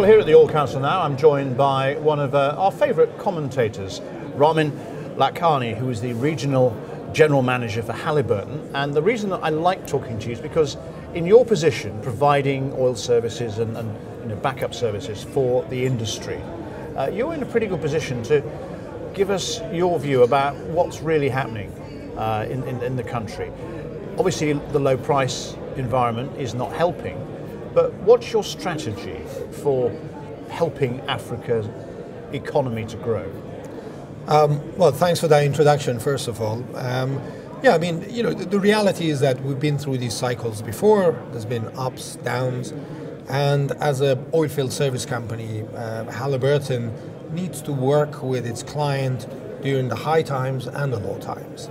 Well, here at the Oil Council now, I'm joined by one of our favourite commentators, Ramin, who is the Regional General Manager for Halliburton. And the reason that I like talking to you is because in your position, providing oil services and backup services for the industry, you're in a pretty good position to give us your view about what's really happening in the country. Obviously, the low price environment is not helping, but what's your strategy for helping Africa's economy to grow? Well, thanks for that introduction, first of all. Yeah, I mean, the reality is that we've been through these cycles before. There's been ups, downs, and as an oilfield service company, Halliburton needs to work with its client during the high times and the low times.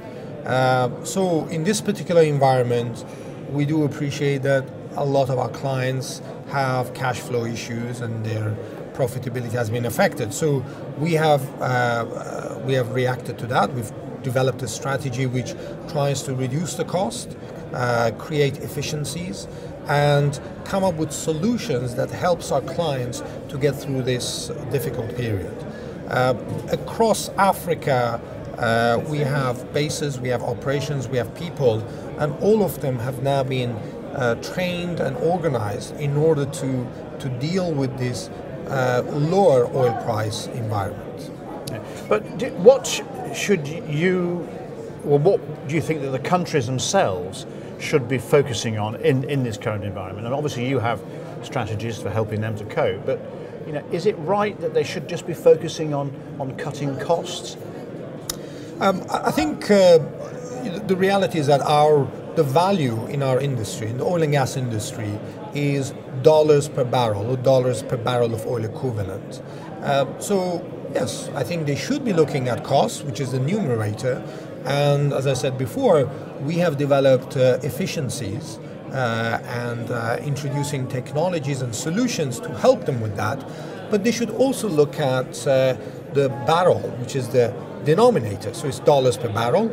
So in this particular environment, we do appreciate that a lot of our clients have cash flow issues and their profitability has been affected. So we have reacted to that. We've developed a strategy which tries to reduce the cost, create efficiencies, and come up with solutions that helps our clients to get through this difficult period. Across Africa, we have bases, we have operations, we have people, and all of them have now been trained and organized in order to deal with this lower oil price environment. But what do you think that the countries themselves should be focusing on in this current environment? And obviously you have strategies for helping them to cope, but is it right that they should just be focusing on cutting costs? I think the reality is that the value in our industry, in the oil and gas industry, is dollars per barrel or dollars per barrel of oil equivalent. So yes, I think they should be looking at costs, which is the numerator. And as I said before, we have developed efficiencies and introducing technologies and solutions to help them with that. But they should also look at the barrel, which is the denominator, so it's dollars per barrel.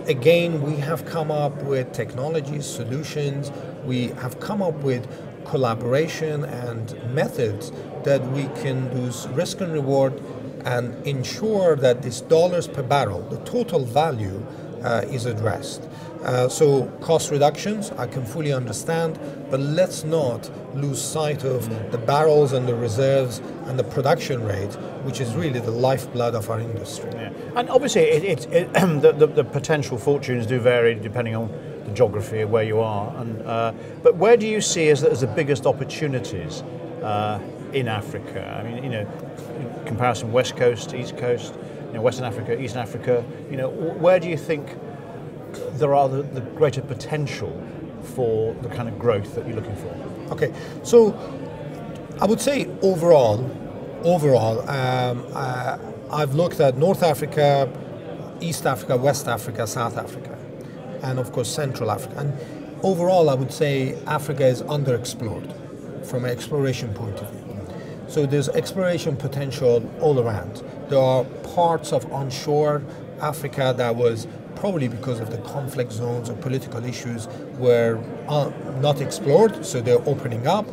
Again, we have come up with technologies, solutions. We have come up with collaboration and methods that we can do risk and reward and ensure that this dollars per barrel, the total value, is addressed. So cost reductions, I can fully understand, but let's not lose sight of the barrels and the reserves and the production rate, which is really the lifeblood of our industry. Yeah. And obviously the potential fortunes do vary depending on the geography of where you are. But where do you see as the biggest opportunities in Africa? I mean, in comparison West Coast, East Coast, Western Africa, Eastern Africa, where do you think there are the greater potential for the kind of growth that you're looking for? Okay, so I would say overall, I've looked at North Africa, East Africa, West Africa, South Africa, and of course Central Africa. And overall, I would say Africa is underexplored from an exploration point of view. So there's exploration potential all around. There are parts of onshore Africa that was probably because of the conflict zones or political issues were not explored, so they're opening up.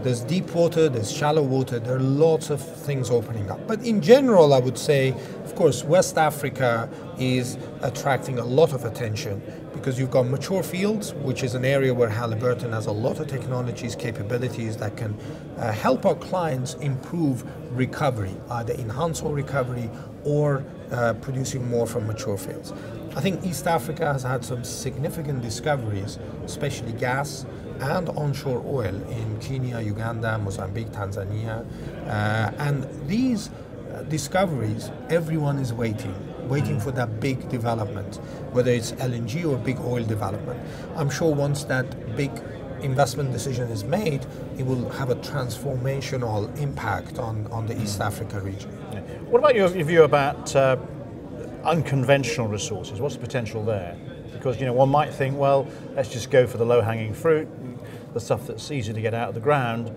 There's deep water, there's shallow water, there are lots of things opening up. But in general, I would say, of course, West Africa is attracting a lot of attention because you've got mature fields, which is an area where Halliburton has a lot of technologies, capabilities that can help our clients improve recovery, either enhance oil recovery or producing more from mature fields. I think East Africa has had some significant discoveries, especially gas and onshore oil in Kenya, Uganda, Mozambique, Tanzania. And these discoveries, everyone is waiting for that big development, whether it's LNG or big oil development. I'm sure once that big investment decision is made, it will have a transformational impact on the East Africa region. Yeah. What about your view about unconventional resources? What's the potential there? Because one might think, well, let's just go for the low-hanging fruit, the stuff that's easy to get out of the ground.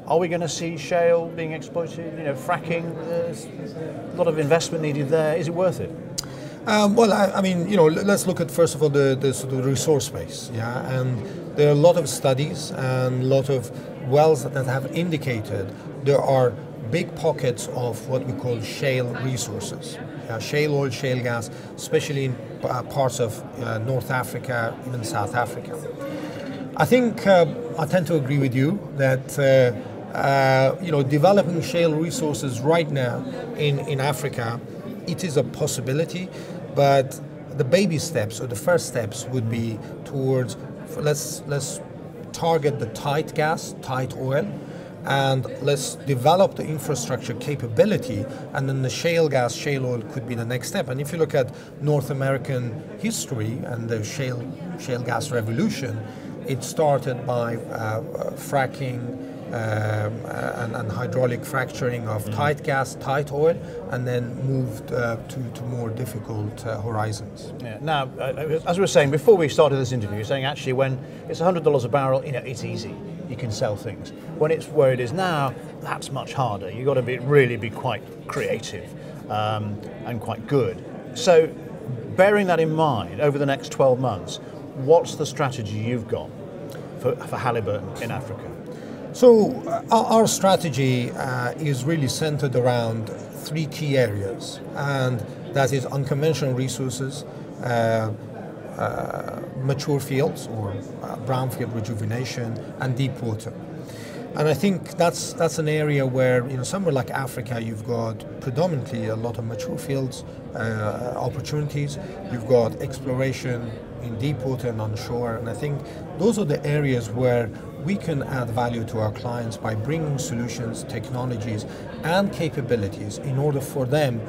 Are we going to see shale being exploited? Fracking, there's a lot of investment needed there. Is it worth it? Well, I mean, let's look at first of all the sort of resource base, yeah, and there are a lot of studies and a lot of wells that have indicated there are big pockets of what we call shale resources, shale oil, shale gas, especially in parts of North Africa, even South Africa. I think I tend to agree with you that developing shale resources right now in Africa, it is a possibility, but the baby steps or the first steps would be towards let's target the tight gas, tight oil, and let's develop the infrastructure capability, and then the shale gas, shale oil could be the next step. And if you look at North American history and the shale gas revolution, it started by fracking and hydraulic fracturing of tight gas, tight oil, and then moved to more difficult horizons. Yeah. Now, as we were saying before we started this interview, saying actually when it's $100 a barrel, it's easy. You can sell things. When it's where it is now, that's much harder. You've got to really be quite creative and quite good. So, bearing that in mind, over the next 12 months, what's the strategy you've got for Halliburton in Africa? So our strategy is really centered around three key areas, and that is unconventional resources, mature fields or brownfield rejuvenation, and deep water. And I think that's an area where, somewhere like Africa, you've got predominantly a lot of mature fields opportunities. You've got exploration in deep water and onshore, and I think those are the areas where we can add value to our clients by bringing solutions, technologies, and capabilities in order for them